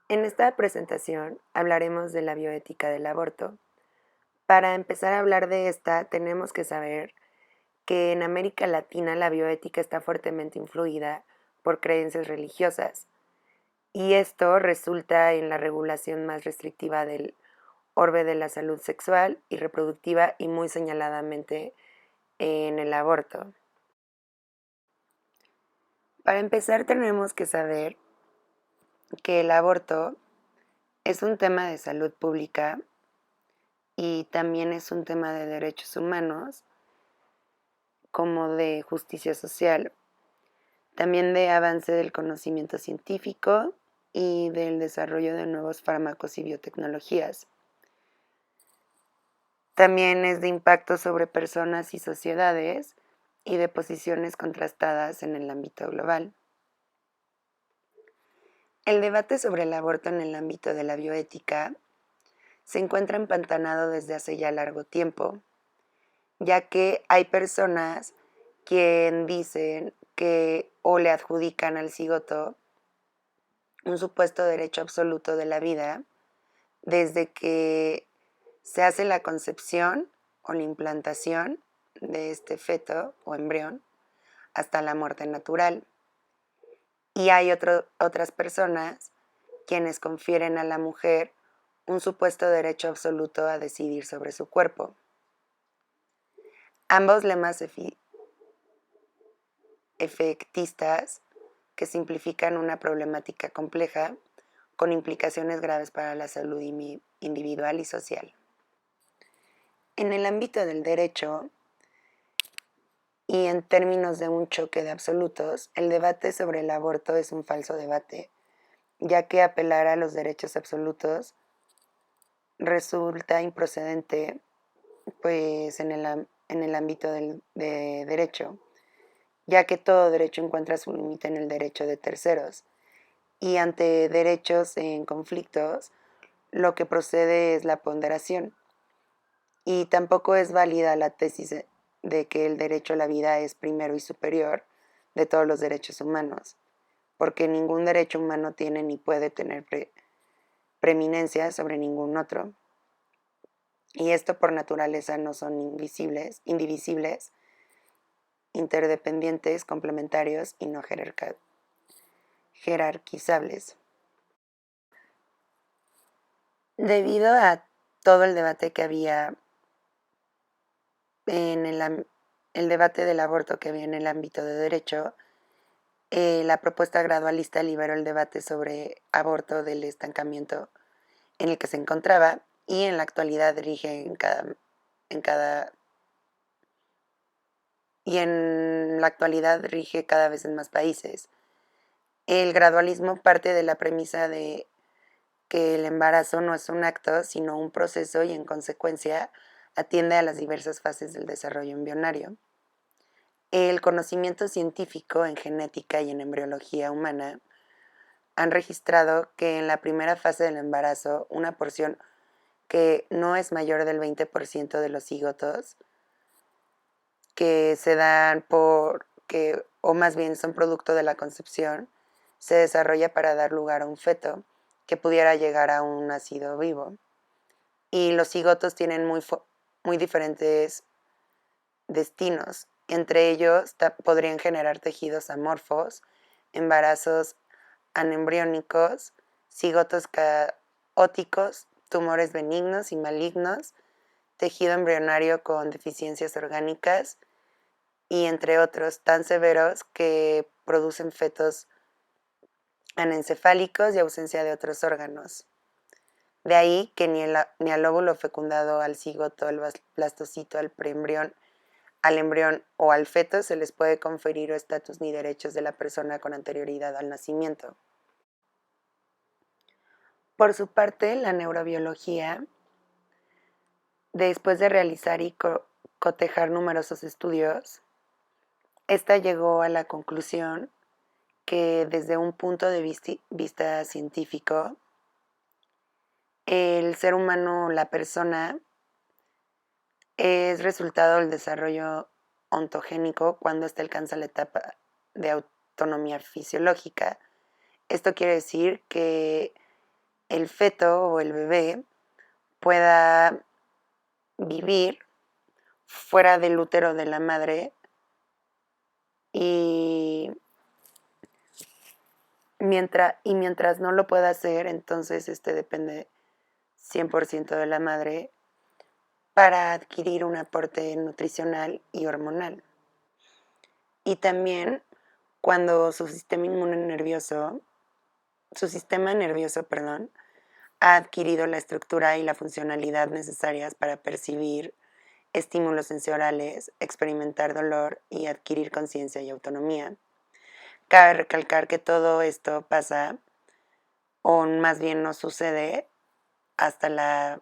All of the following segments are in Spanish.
En esta presentación hablaremos de la bioética del aborto. Para empezar a hablar de esta, tenemos que saber que en América Latina la bioética está fuertemente influida por creencias religiosas, y esto resulta en la regulación más restrictiva del orbe de la salud sexual y reproductiva y muy señaladamente en el aborto. Para empezar tenemos que saber que el aborto es un tema de salud pública y también es un tema de derechos humanos, como de justicia social, también de avance del conocimiento científico y del desarrollo de nuevos fármacos y biotecnologías. También es de impacto sobre personas y sociedades y de posiciones contrastadas en el ámbito global. El debate sobre el aborto en el ámbito de la bioética se encuentra empantanado desde hace ya largo tiempo, ya que hay personas quien dicen que o le adjudican al cigoto un supuesto derecho absoluto de la vida desde que se hace la concepción o la implantación de este feto o embrión hasta la muerte natural. Y hay otras personas quienes confieren a la mujer un supuesto derecho absoluto a decidir sobre su cuerpo. Ambos lemas efectistas que simplifican una problemática compleja con implicaciones graves para la salud individual y social. En el ámbito del derecho y en términos de un choque de absolutos, el debate sobre el aborto es un falso debate, ya que apelar a los derechos absolutos resulta improcedente pues, en el ámbito de derecho, ya que todo derecho encuentra su límite en el derecho de terceros. Y ante derechos en conflictos, lo que procede es la ponderación. Y tampoco es válida la tesis de que el derecho a la vida es primero y superior de todos los derechos humanos, porque ningún derecho humano tiene ni puede tener preeminencia sobre ningún otro. Y esto por naturaleza no son indivisibles, interdependientes, complementarios y no jerarquizables. Debido a todo el debate que había en el debate del aborto que había en el ámbito de derecho, la propuesta gradualista liberó el debate sobre aborto del estancamiento en el que se encontraba y en la actualidad rige cada vez en más países. El gradualismo parte de la premisa de que el embarazo no es un acto, sino un proceso y en consecuencia atiende a las diversas fases del desarrollo embrionario. El conocimiento científico en genética y en embriología humana han registrado que en la primera fase del embarazo una porción que no es mayor del 20% de los cigotos que se dan o más bien son producto de la concepción, se desarrolla para dar lugar a un feto que pudiera llegar a un nacido vivo. Y los cigotos tienen muy diferentes destinos. Entre ellos podrían generar tejidos amorfos, embarazos anembriónicos, cigotos caóticos, tumores benignos y malignos, tejido embrionario con deficiencias orgánicas y entre otros tan severos que producen fetos anencefálicos y ausencia de otros órganos. De ahí que ni al óvulo fecundado, al cigoto, al blastocito, al preembrión, al embrión o al feto se les puede conferir estatus ni derechos de la persona con anterioridad al nacimiento. Por su parte, la neurobiología, después de realizar y cotejar numerosos estudios, esta llegó a la conclusión que desde un punto de vista científico, el ser humano, la persona, es resultado del desarrollo ontogénico cuando éste alcanza la etapa de autonomía fisiológica. Esto quiere decir que el feto o el bebé pueda vivir fuera del útero de la madre y mientras no lo pueda hacer, entonces depende 100% de la madre para adquirir un aporte nutricional y hormonal. Y también cuando su sistema nervioso, perdón, ha adquirido la estructura y la funcionalidad necesarias para percibir estímulos sensoriales, experimentar dolor y adquirir conciencia y autonomía. Cabe recalcar que todo esto pasa, o más bien no sucede, hasta la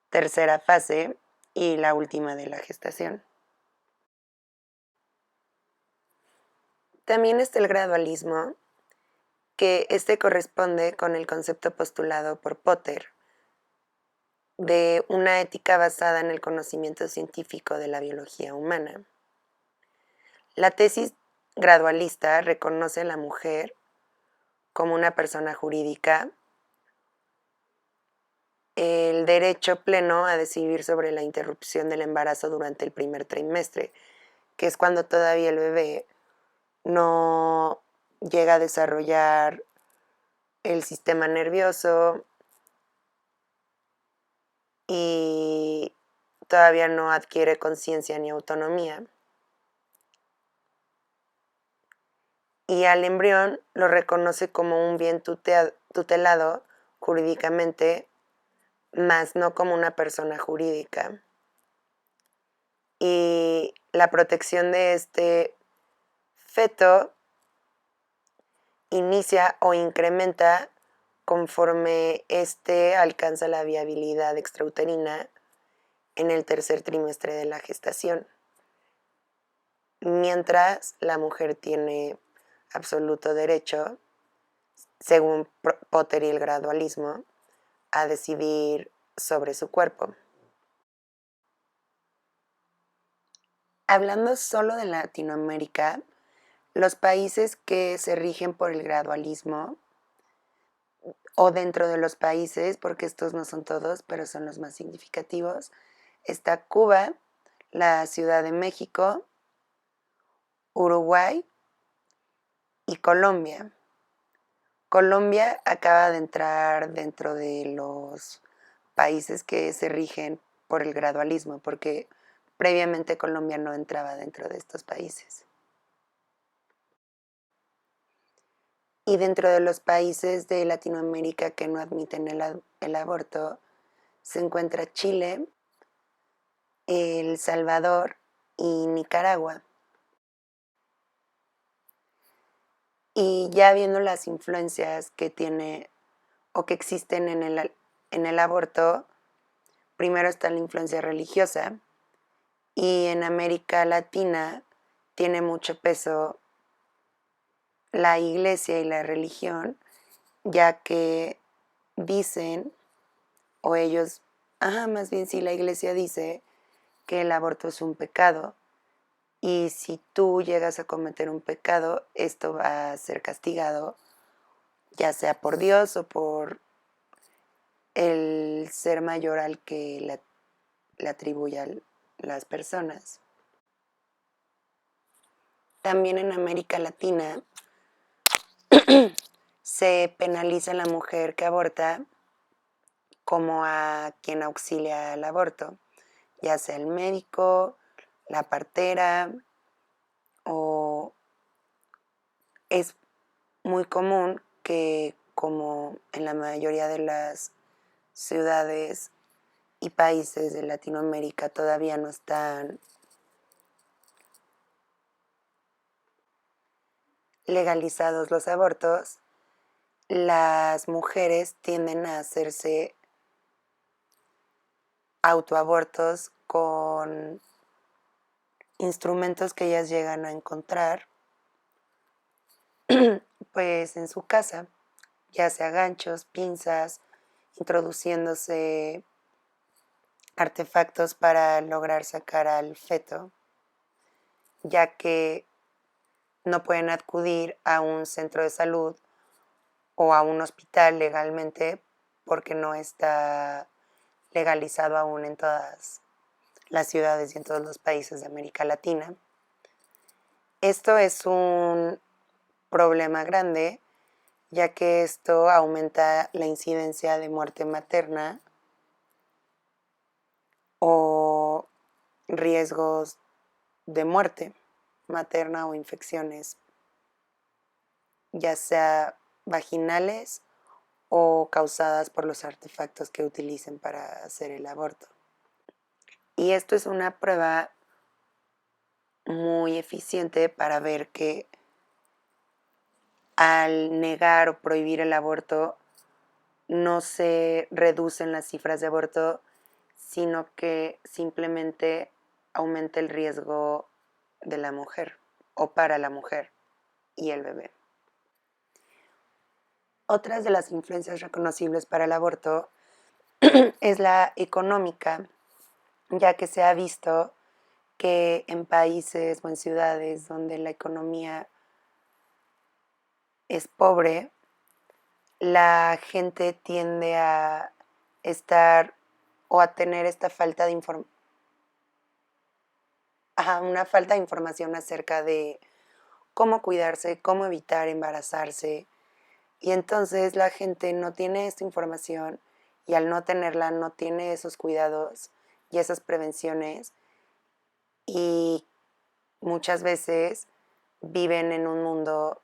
tercera fase y la última de la gestación. También está el gradualismo, que corresponde con el concepto postulado por Potter de una ética basada en el conocimiento científico de la biología humana. La tesis gradualista reconoce a la mujer como una persona jurídica, el derecho pleno a decidir sobre la interrupción del embarazo durante el primer trimestre, que es cuando todavía el bebé no llega a desarrollar el sistema nervioso y todavía no adquiere conciencia ni autonomía. Y al embrión lo reconoce como un bien tutelado jurídicamente, más no como una persona jurídica. Y la protección de este feto inicia o incrementa conforme alcanza la viabilidad extrauterina en el tercer trimestre de la gestación, mientras la mujer tiene absoluto derecho, según Potter y el gradualismo, a decidir sobre su cuerpo. Hablando solo de Latinoamérica, los países que se rigen por el gradualismo, o dentro de los países, porque estos no son todos, pero son los más significativos, está Cuba, la Ciudad de México, Uruguay y Colombia. Colombia acaba de entrar dentro de los países que se rigen por el gradualismo, porque previamente Colombia no entraba dentro de estos países. Y dentro de los países de Latinoamérica que no admiten el aborto, se encuentra Chile, El Salvador y Nicaragua. Y ya viendo las influencias que tiene o que existen en el aborto, primero está la influencia religiosa, y en América Latina tiene mucho peso la iglesia y la religión, ya que dicen, o ellos, más bien sí, la iglesia dice que el aborto es un pecado, y si tú llegas a cometer un pecado, esto va a ser castigado, ya sea por Dios o por el ser mayor al que le atribuyan las personas. También en América Latina se penaliza a la mujer que aborta como a quien auxilia al aborto, ya sea el médico, la partera, o es muy común que, como en la mayoría de las ciudades y países de Latinoamérica todavía no están legalizados los abortos, las mujeres tienden a hacerse autoabortos con instrumentos que ellas llegan a encontrar pues en su casa, ya sea ganchos, pinzas, introduciéndose artefactos para lograr sacar al feto, ya que no pueden acudir a un centro de salud o a un hospital legalmente porque no está legalizado aún en todas las ciudades y en todos los países de América Latina. Esto es un problema grande, ya que esto aumenta la incidencia de muerte materna o riesgos de muerte materna o infecciones, ya sea vaginales o causadas por los artefactos que utilicen para hacer el aborto. Y esto es una prueba muy eficiente para ver que al negar o prohibir el aborto no se reducen las cifras de aborto, sino que simplemente aumenta el riesgo de la mujer o para la mujer y el bebé. Otras de las influencias reconocibles para el aborto es la económica, ya que se ha visto que en países o en ciudades donde la economía es pobre, la gente tiende a estar o a tener esta falta de una falta de información acerca de cómo cuidarse, cómo evitar embarazarse. Y entonces la gente no tiene esta información y al no tenerla no tiene esos cuidados y esas prevenciones y muchas veces viven en un mundo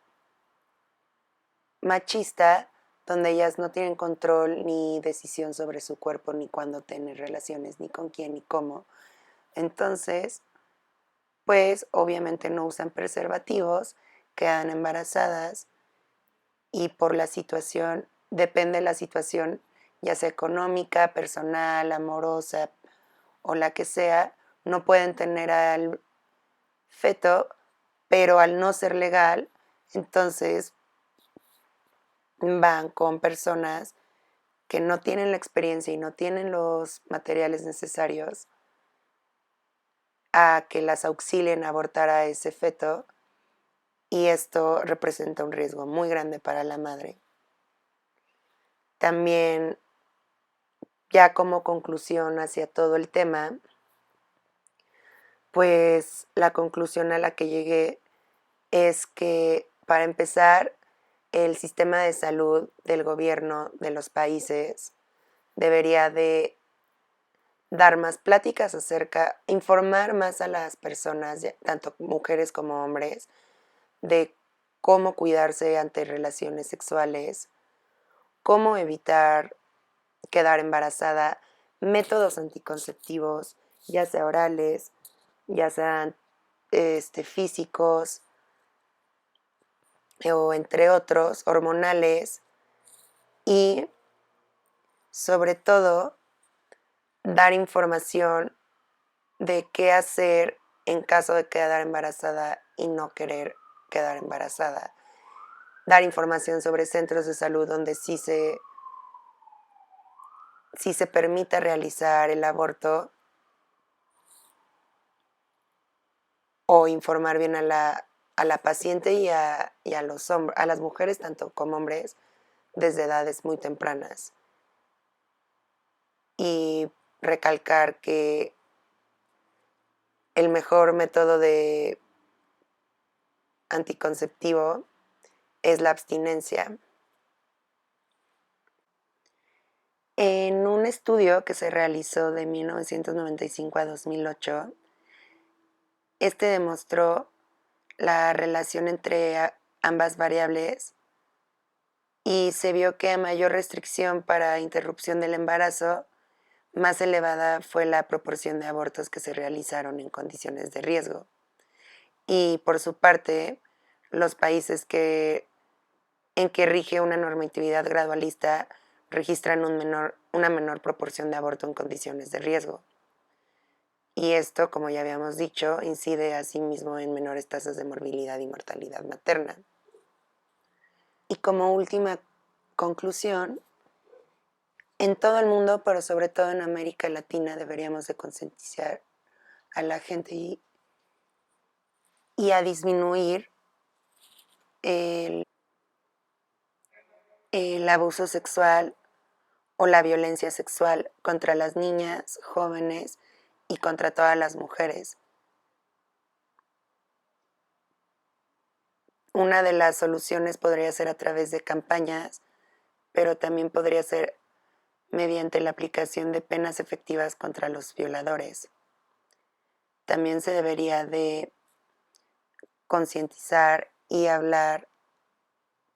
machista donde ellas no tienen control ni decisión sobre su cuerpo, ni cuándo tener relaciones, ni con quién, ni cómo. Entonces, pues obviamente no usan preservativos, quedan embarazadas y por la situación, depende de la situación, ya sea económica, personal, amorosa o la que sea, no pueden tener al feto, pero al no ser legal, entonces van con personas que no tienen la experiencia y no tienen los materiales necesarios a que las auxilien a abortar a ese feto y esto representa un riesgo muy grande para la madre. También, ya como conclusión hacia todo el tema, pues la conclusión a la que llegué es que, para empezar, el sistema de salud del gobierno de los países debería de dar más pláticas acerca, informar más a las personas, tanto mujeres como hombres, de cómo cuidarse ante relaciones sexuales, cómo evitar quedar embarazada, métodos anticonceptivos, ya sea orales, ya sean físicos o entre otros, hormonales y sobre todo dar información de qué hacer en caso de quedar embarazada y no querer quedar embarazada. Dar información sobre centros de salud donde sí se permite realizar el aborto o informar bien a la paciente y a a las mujeres, tanto como hombres, desde edades muy tempranas. Y recalcar que el mejor método de anticonceptivo es la abstinencia. En un estudio que se realizó de 1995 a 2008, este demostró la relación entre ambas variables y se vio que a mayor restricción para interrupción del embarazo, más elevada fue la proporción de abortos que se realizaron en condiciones de riesgo. Y por su parte, los países en que rige una normatividad gradualista registran una menor proporción de aborto en condiciones de riesgo. Y esto, como ya habíamos dicho, incide asimismo en menores tasas de morbilidad y mortalidad materna. Y como última conclusión, en todo el mundo, pero sobre todo en América Latina, deberíamos de concientizar a la gente y a disminuir el abuso sexual o la violencia sexual contra las niñas, jóvenes y contra todas las mujeres. Una de las soluciones podría ser a través de campañas, pero también podría ser mediante la aplicación de penas efectivas contra los violadores. También se debería de concientizar y hablar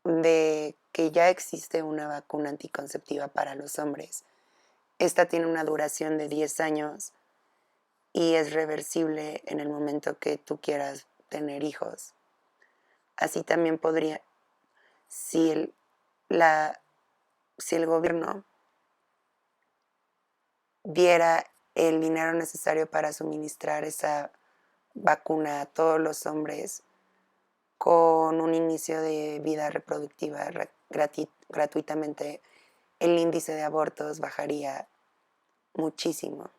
de que ya existe una vacuna anticonceptiva para los hombres. Esta tiene una duración de 10 años y es reversible en el momento que tú quieras tener hijos. Así también podría, si si el gobierno diera el dinero necesario para suministrar esa vacuna a todos los hombres con un inicio de vida reproductiva gratuitamente, el índice de abortos bajaría muchísimo.